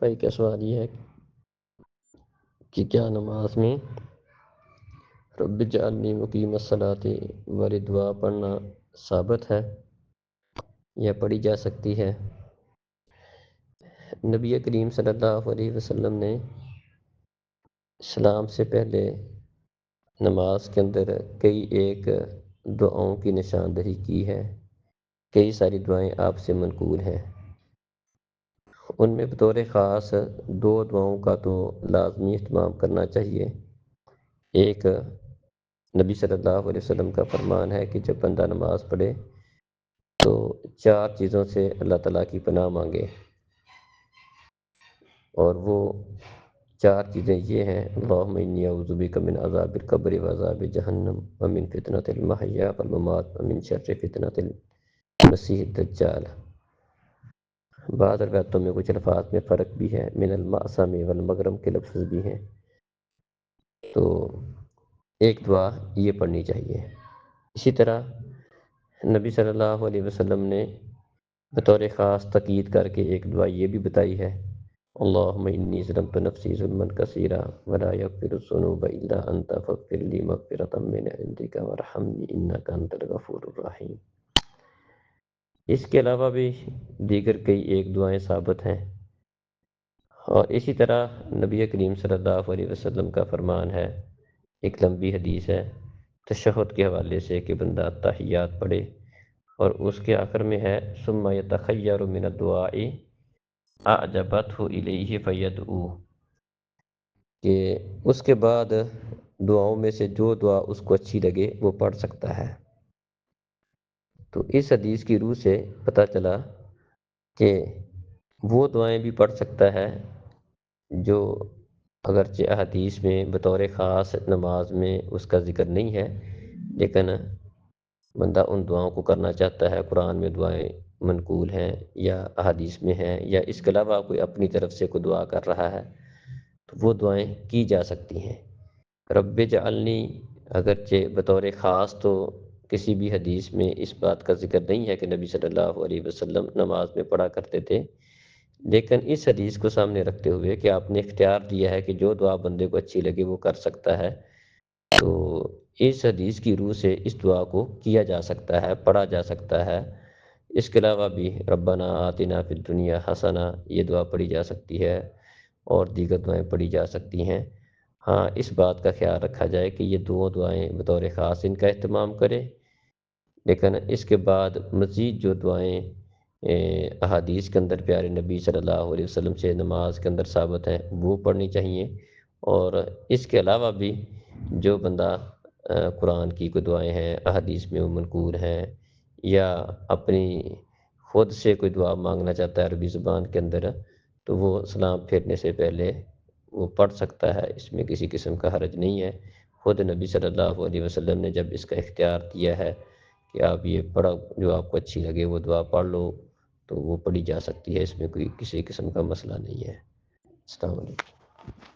بھائی کا سوال یہ ہے کہ کیا نماز میں رب اجعلنی مقیم الصلاۃ والی دعا پڑھنا ثابت ہے یا پڑھی جا سکتی ہے؟ نبی کریم صلی اللہ علیہ وسلم نے اسلام سے پہلے نماز کے اندر کئی ایک دعاؤں کی نشاندہی کی ہے. کئی ساری دعائیں آپ سے منقول ہیں. ان میں بطور خاص دو دعاؤں کا تو لازمی اہتمام کرنا چاہیے. ایک نبی صلی اللہ علیہ وسلم کا فرمان ہے کہ جب بندہ نماز پڑھے تو چار چیزوں سے اللہ تعالیٰ کی پناہ مانگے، اور وہ چار چیزیں یہ ہیں: اللہم انی اعوذ بک من عذاب القبر وعذاب جہنم ومن فتنۃ المحیا والممات ومن شر فتنۃ المسیح الدجال. بعض روایتوں میں کچھ الفاظ میں فرق بھی ہے، من المعصم والمغرم کے لفظ بھی ہیں. تو ایک دعا یہ پڑھنی چاہیے. اسی طرح نبی صلی اللہ علیہ وسلم نے بطور خاص تاکید کر کے ایک دعا یہ بھی بتائی ہے: اللہم انی ظلمت نفسی ظلما کثیرا ولا یغفر الذنوب الا انت فاغفر لی مغفرۃ من عندک وارحمنی انک انت الغفور الرحیم. اس کے علاوہ بھی دیگر کئی ایک دعائیں ثابت ہیں. اور اسی طرح نبی کریم صلی اللہ علیہ وسلم کا فرمان ہے، ایک لمبی حدیث ہے تشہد کے حوالے سے، کہ بندہ تحیات پڑھے اور اس کے آخر میں ہے ثم یتخیر من الدعاء اعجبتہ الیہ فیدعو، کہ اس کے بعد دعاؤں میں سے جو دعا اس کو اچھی لگے وہ پڑھ سکتا ہے. تو اس حدیث کی روح سے پتہ چلا کہ وہ دعائیں بھی پڑھ سکتا ہے جو اگرچہ احادیث میں بطور خاص نماز میں اس کا ذکر نہیں ہے، لیکن بندہ ان دعاؤں کو کرنا چاہتا ہے. قرآن میں دعائیں منقول ہیں یا احادیث میں ہیں، یا اس کے علاوہ کوئی اپنی طرف سے کوئی دعا کر رہا ہے تو وہ دعائیں کی جا سکتی ہیں. رب اجعلنی اگرچہ بطور خاص تو کسی بھی حدیث میں اس بات کا ذکر نہیں ہے کہ نبی صلی اللہ علیہ وسلم نماز میں پڑھا کرتے تھے، لیکن اس حدیث کو سامنے رکھتے ہوئے کہ آپ نے اختیار دیا ہے کہ جو دعا بندے کو اچھی لگے وہ کر سکتا ہے، تو اس حدیث کی روح سے اس دعا کو کیا جا سکتا ہے، پڑھا جا سکتا ہے. اس کے علاوہ بھی ربنا آتنا فی الدنیا حسنہ یہ دعا پڑھی جا سکتی ہے، اور دیگر دعائیں پڑھی جا سکتی ہیں. ہاں، اس بات کا خیال رکھا جائے کہ یہ دو دعائیں بطور خاص ان کا اہتمام کرے، لیکن اس کے بعد مزید جو دعائیں احادیث کے اندر پیارے نبی صلی اللہ علیہ وسلم سے نماز کے اندر ثابت ہیں وہ پڑھنی چاہیے. اور اس کے علاوہ بھی جو بندہ قرآن کی کوئی دعائیں ہیں احادیث میں وہ منقول ہیں، یا اپنی خود سے کوئی دعا مانگنا چاہتا ہے عربی زبان کے اندر، تو وہ سلام پھیرنے سے پہلے وہ پڑھ سکتا ہے. اس میں کسی قسم کا حرج نہیں ہے. خود نبی صلی اللہ علیہ وسلم نے جب اس کا اختیار دیا ہے کہ آپ یہ پڑھو، جو آپ کو اچھی لگے وہ دعا پڑھ لو، تو وہ پڑھی جا سکتی ہے. اس میں کوئی کسی قسم کا مسئلہ نہیں ہے. السلام علیکم.